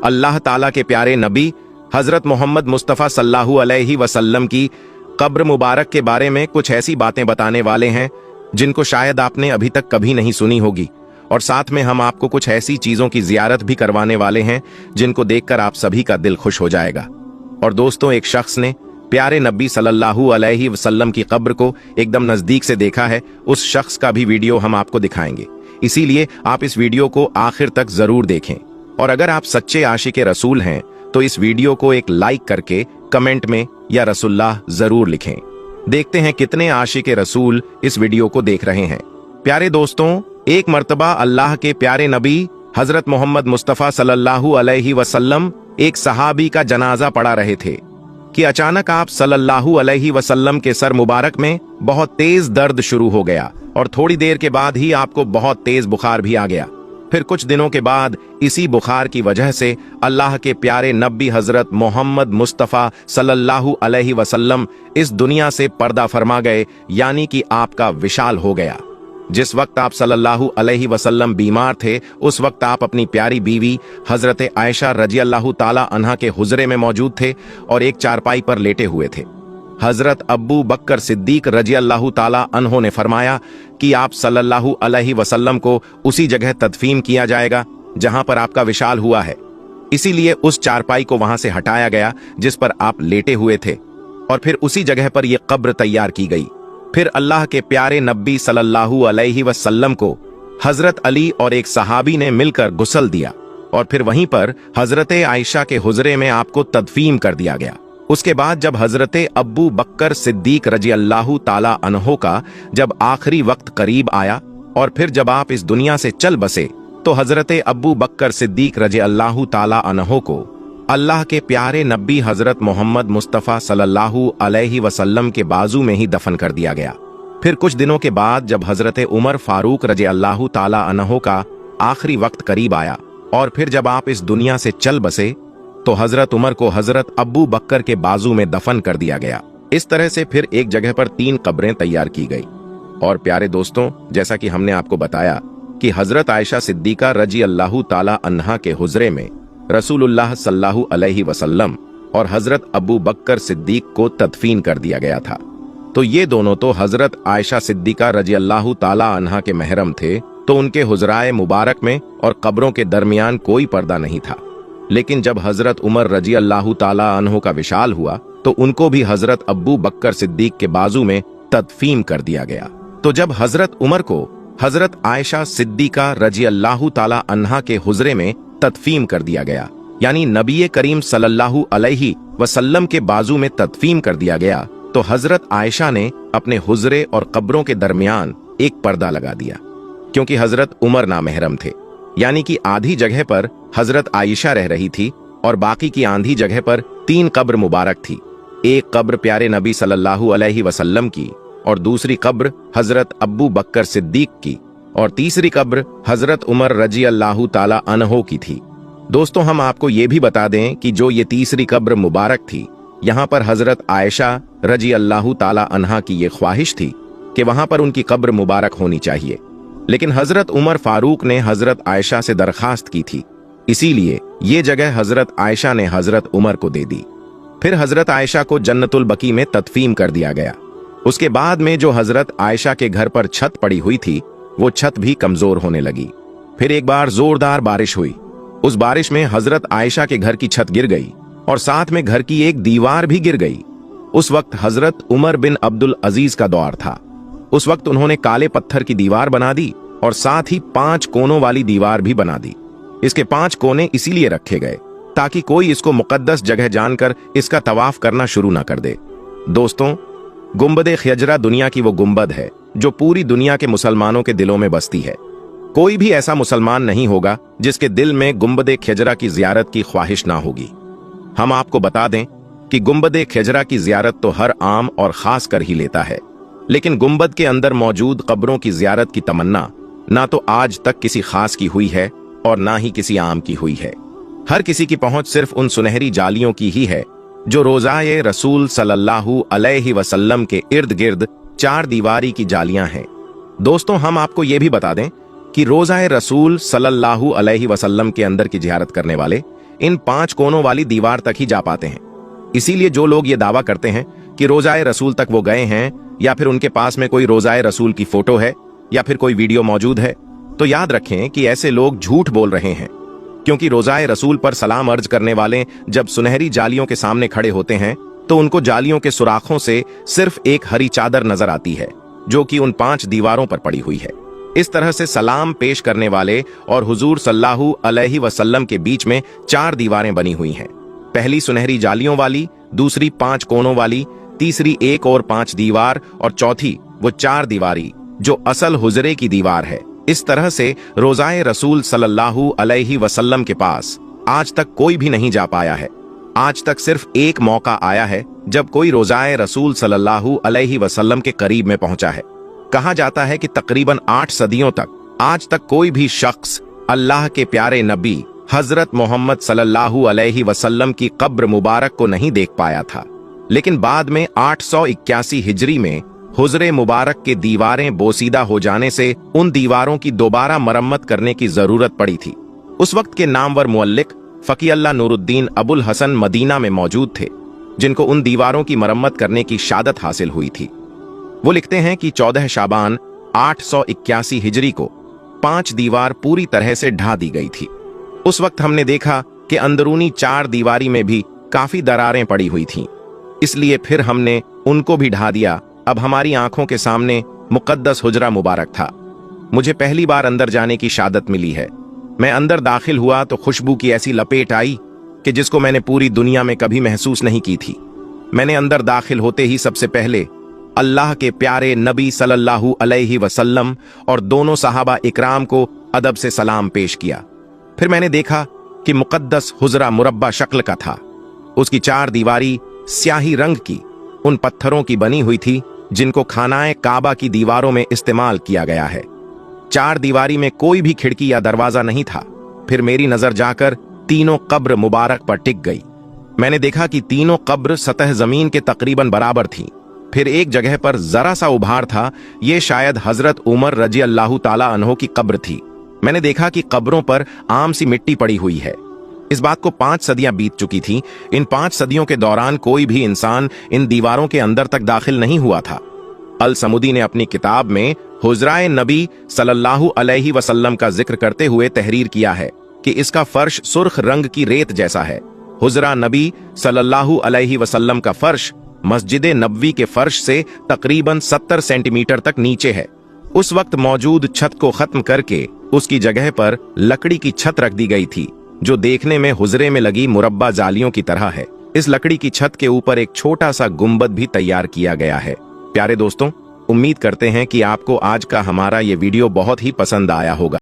अल्लाह ताला के प्यारे नबी हजरत मोहम्मद मुस्तफ़ा सल्लल्लाहु अलैहि वसल्लम की कब्र मुबारक के बारे में कुछ ऐसी बातें बताने वाले हैं जिनको शायद आपने अभी तक कभी नहीं सुनी होगी, और साथ में हम आपको कुछ ऐसी चीजों की जियारत भी करवाने वाले हैं जिनको देखकर आप सभी का दिल खुश हो जाएगा। और दोस्तों, एक शख्स ने प्यारे नबी सल्लल्लाहु अलैहि वसल्लम की कब्र को एकदम नजदीक से देखा है। उस शख्स का भी वीडियो हम आपको दिखाएंगे, इसीलिए आप इस वीडियो को आखिर तक जरूर देखें। और अगर आप सच्चे आशिक रसूल हैं तो इस वीडियो को एक लाइक करके कमेंट में या रसूलुल्लाह जरूर लिखें। देखते हैं कितने आशिक रसूल इस वीडियो को देख रहे हैं। प्यारे दोस्तों, एक मर्तबा अल्लाह के प्यारे नबी हजरत मोहम्मद मुस्तफ़ा सल्लल्लाहु अलैहि वसल्लम एक सहाबी का जनाजा पढ़ा रहे थे कि अचानक आप सल्लल्लाहु अलैहि वसल्लम के सर मुबारक में बहुत तेज दर्द शुरू हो गया और थोड़ी देर के बाद ही आपको बहुत तेज बुखार भी आ गया। फिर कुछ दिनों के बाद इसी बुखार की वजह से अल्लाह के प्यारे नबी हजरत मोहम्मद मुस्तफ़ा सल्लल्लाहु अलैहि वसल्लम इस दुनिया से पर्दा फरमा गए, यानी कि आपका विशाल हो गया। जिस वक्त आप सल्लल्लाहु अलैहि वसल्लम बीमार थे, उस वक्त आप अपनी प्यारी बीवी हजरत आयशा रजी अल्लाह ताला अन्हा के हुजरे में मौजूद थे और एक चारपाई पर लेटे हुए थे। हजरत अब्बू बकर सिद्दीक रजी अल्लाह ताला अन्हो ने फरमाया कि आप सल्लल्लाहु अलैहि वसल्लम को उसी जगह तदफीन किया जाएगा जहां पर आपका विशाल हुआ है। इसीलिए उस चारपाई को वहां से हटाया गया जिस पर आप लेटे हुए थे, और फिर उसी जगह पर यह कब्र तैयार की गई। फिर अल्लाह के प्यारे नबी सल्लल्लाहु अलैहि वसल्लम को हजरत अली और एक सहाबी ने मिलकर गुस्ल दिया और फिर वहीं पर हजरत आयशा के हुजरे में आपको तदफीन कर दिया गया। उसके बाद जब हजरत अब्बू बकर सिद्दीक रजी अल्लाह ताला अन्हो का जब आखिरी वक्त करीब आया और फिर जब आप इस दुनिया से चल बसे, तो हजरत अब्बू बकर सिद्दीक रजी अल्लाह ताला अन्हो को अल्लाह के प्यारे नबी हजरत मोहम्मद मुस्तफ़ा सल्लल्लाहु अलैहि वसल्लम के बाजू में ही दफन कर दिया गया। फिर कुछ दिनों के बाद जब हजरत उमर फारूक रजी अल्लाह ताला अन्हो का आखिरी वक्त करीब आया और फिर जब आप इस दुनिया से चल बसे, तो हजरत उमर को हजरत अब्बू बकर के बाजू में दफन कर दिया गया। इस तरह से फिर एक जगह पर 3 कब्रें तैयार की गई। और प्यारे दोस्तों, जैसा कि हमने आपको बताया कि हजरत आयशा सिद्दीका रजी अल्लाह ताला अन्हा के हुजरे में रसूलुल्लाह सल्लल्लाहु अलैहि वसल्लम और हजरत अब्बू बकर सिद्दीक को तदफीन कर दिया गया था। तो ये दोनों तो हजरत आयशा सिद्दीका रजी अल्लाह ताला अन्हा के महरम थे, तो उनके हुजराए मुबारक में और कब्रों के दरमियान कोई पर्दा नहीं था। लेकिन जब हजरत उमर रजी अल्लाह ताला अन्हो का विशाल हुआ, तो उनको भी हजरत अब्बू बकर सिद्दीक के बाजू में तदफीन कर दिया गया। तो जब हजरत उमर को हजरत आयशा सिद्दीका रजी अल्लाह ताला अन्हा के हुजरे में तदफीन कर दिया गया, यानी नबी करीम सल्लल्लाहु अलैहि वसल्लम के बाजू में तदफीन कर दिया गया, तो हजरत आयशा ने अपने हुजरे और कब्रों के दरमियान एक पर्दा लगा दिया, क्योंकि हजरत उमर नामहरम थे। यानी कि आधी जगह पर हजरत आयशा रह रही थी और बाकी की आधी जगह पर 3 कब्र मुबारक थी। एक कब्र प्यारे नबी सल्लल्लाहु अलैहि वसल्लम की, और दूसरी कब्र हजरत अब्बू बकर सिद्दीक की, और तीसरी कब्र हजरत उमर रजी अल्लाह ताला अन्हो की थी। दोस्तों, हम आपको ये भी बता दें कि जो ये तीसरी कब्र मुबारक थी, यहाँ पर हजरत आयशा रजी अल्लाह ताला अन्हा की ये ख्वाहिश थी कि वहां पर उनकी कब्र मुबारक होनी चाहिए, लेकिन हजरत उमर फारूक ने हजरत आयशा से दरखास्त की थी, इसीलिए ये जगह हजरत आयशा ने हजरत उमर को दे दी। फिर हजरत आयशा को जन्नतुल बकी में तदफीन कर दिया गया। उसके बाद में जो हजरत आयशा के घर पर छत पड़ी हुई थी, वो छत भी कमजोर होने लगी। फिर एक बार जोरदार बारिश हुई। उस बारिश में हजरत आयशा के घर की छत गिर गई और साथ में घर की एक दीवार भी गिर गई। उस वक्त हजरत उमर बिन अब्दुल अजीज का दौर था। उस वक्त उन्होंने काले पत्थर की दीवार बना दी और साथ ही 5 कोनों वाली दीवार भी बना दी। इसके 5 कोने इसीलिए रखे गए ताकि कोई इसको मुकद्दस जगह जानकर इसका तवाफ करना शुरू ना कर दे। दोस्तों, गुंबद ख्यजरा दुनिया की वो गुंबद है जो पूरी दुनिया के मुसलमानों के दिलों में बसती है। कोई भी ऐसा मुसलमान नहीं होगा जिसके दिल में गुंबद ख्यजरा की जियारत की ख्वाहिश ना होगी। हम आपको बता दें कि गुंबद ख्यजरा की जियारत तो हर आम और खास कर ही लेता है, लेकिन गुंबद के अंदर मौजूद कब्रों की जियारत की तमन्ना ना तो आज तक किसी खास की हुई है और ना ही किसी आम की हुई है। हर किसी की पहुंच सिर्फ उन सुनहरी जालियों की ही है जो रोज़ाए रसूल सल्लल्लाहु अलैहि वसल्लम के इर्द गिर्द 4 दीवारी की जालियां हैं। दोस्तों, हम आपको यह भी बता दें कि रोज़ाए रसूल सल्लल्लाहु अलैहि वसल्लम के अंदर की जियारत करने वाले इन 5 कोनों वाली दीवार तक ही जा पाते हैं। इसीलिए जो लोग ये दावा करते हैं कि रोजाए रसूल तक वो गए हैं, या फिर उनके पास में कोई रोजाए रसूल की फोटो है या फिर कोई वीडियो मौजूद है, तो याद रखें कि ऐसे लोग झूठ बोल रहे हैं। क्योंकि रोजाए रसूल पर सलाम अर्ज करने वाले जब सुनहरी जालियों के सामने खड़े होते हैं तो उनको जालियों के सुराखों से सिर्फ एक हरी चादर नजर आती है, जो कि उन 5 दीवारों पर पड़ी हुई है। इस तरह से सलाम पेश करने वाले और हुजूर सल्लल्लाहु अलैहि वसल्लम के बीच में 4 दीवारें बनी हुई हैं। पहली सुनहरी जालियों वाली, दूसरी 5 कोनों वाली, तीसरी 1 और 5 दीवार, और चौथी वो 4 दीवारी जो असल हुजरे की दीवार है। इस तरह से रोजाए रसूल सल्लल्लाहु अलैहि वसल्लम के पास आज तक कोई भी नहीं जा पाया है। आज तक सिर्फ एक मौका आया है जब कोई रोजाए रसूल सल्लल्लाहु अलैहि वसल्लम के करीब में पहुंचा है। कहा जाता है कि तकरीबन 8 सदियों तक आज तक कोई भी शख्स अल्लाह के प्यारे नबी हजरत मोहम्मद सल्लल्लाहु अलैहि वसल्लम की कब्र मुबारक को नहीं देख पाया था। लेकिन बाद में 881 हिजरी में हुजरे मुबारक के दीवारें बोसीदा हो जाने से उन दीवारों की दोबारा मरम्मत करने की जरूरत पड़ी थी। उस वक्त के नामवर मुअल्लिक फकी अल्लाह नूरुद्दीन अबुल हसन मदीना में मौजूद थे, जिनको उन दीवारों की मरम्मत करने की शादत हासिल हुई थी। वो लिखते हैं कि 14 शाबान 881 हिजरी को 5 दीवार पूरी तरह से ढा दी गई थी। उस वक्त हमने देखा कि अंदरूनी 4 दीवारी में भी काफी दरारें पड़ी हुई थीं, इसलिए फिर हमने उनको भी ढा दिया। अब हमारी आंखों के सामने मुकद्दस हुजरा मुबारक था। मुझे पहली बार अंदर जाने की शादत मिली है। मैं अंदर दाखिल हुआ तो खुशबू की ऐसी लपेट आई कि जिसको मैंने पूरी दुनिया में कभी महसूस नहीं की थी। मैंने अंदर दाखिल होते ही सबसे पहले अल्लाह के प्यारे नबी सल्लल्लाहु अलैहि वसल्लम और दोनों सहाबा इकराम को अदब से सलाम पेश किया। फिर मैंने देखा कि मुकद्दस हुजरा मुरब्बा शक्ल का था। उसकी 4 दीवारी स्याही रंग की उन पत्थरों की बनी हुई थी जिनको खानाए काबा की दीवारों में इस्तेमाल किया गया है। 4 दीवारी में कोई भी खिड़की या दरवाजा नहीं था। फिर मेरी नजर जाकर तीनों कब्र मुबारक पर टिक गई। मैंने देखा कि तीनों कब्र सतह जमीन के तकरीबन बराबर थीं। फिर एक जगह पर जरा सा उभार था। ये शायद हजरत उमर रजी अल्लाह ताला अन्हो की कब्र थी। मैंने देखा कि कब्रों पर आम सी मिट्टी पड़ी हुई है। इस बात को 5 सदियां बीत चुकी थीं। इन 5 सदियों के दौरान कोई भी इंसान इन दीवारों के अंदर तक दाखिल नहीं हुआ था। अल समुदी ने अपनी किताब में हुजराए नबी सल्लल्लाहु अलैहि वसल्लम का जिक्र करते हुए तहरीर किया है कि इसका फर्श सुर्ख रंग की रेत जैसा है। हुजरा नबी सल्लल्लाहु अलैहि वसल्लम का फर्श मस्जिद नबवी के फर्श से तकरीबन 70 सेंटीमीटर तक नीचे है। उस वक्त मौजूद छत को खत्म करके उसकी जगह पर लकड़ी की छत रख दी गई थी, जो देखने में हुजरे में लगी मुरब्बा जालियों की तरह है। इस लकड़ी की छत के ऊपर एक छोटा सा गुंबद भी तैयार किया गया है। प्यारे दोस्तों, उम्मीद करते हैं कि आपको आज का हमारा ये वीडियो बहुत ही पसंद आया होगा।